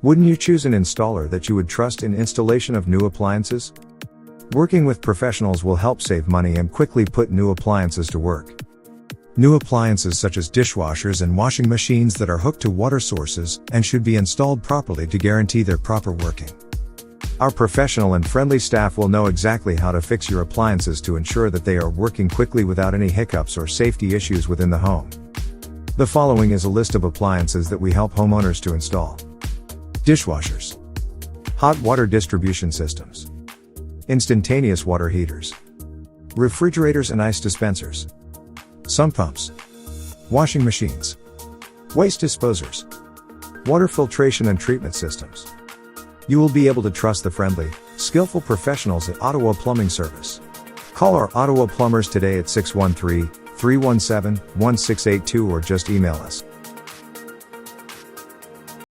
Wouldn't you choose an installer that you would trust in installation of new appliances? Working with professionals will help save money and quickly put new appliances to work. New appliances such as dishwashers and washing machines that are hooked to water sources and should be installed properly to guarantee their proper working. Our professional and friendly staff will know exactly how to fix your appliances to ensure that they are working quickly without any hiccups or safety issues within the home. The following is a list of appliances that we help homeowners to install. Dishwashers, hot water distribution systems, instantaneous water heaters, refrigerators and ice dispensers, sump pumps, washing machines, waste disposers, water filtration and treatment systems. You will be able to trust the friendly, skillful professionals at Ottawa Plumbing Service. Call our Ottawa plumbers today at 613-317-1682 or just email us.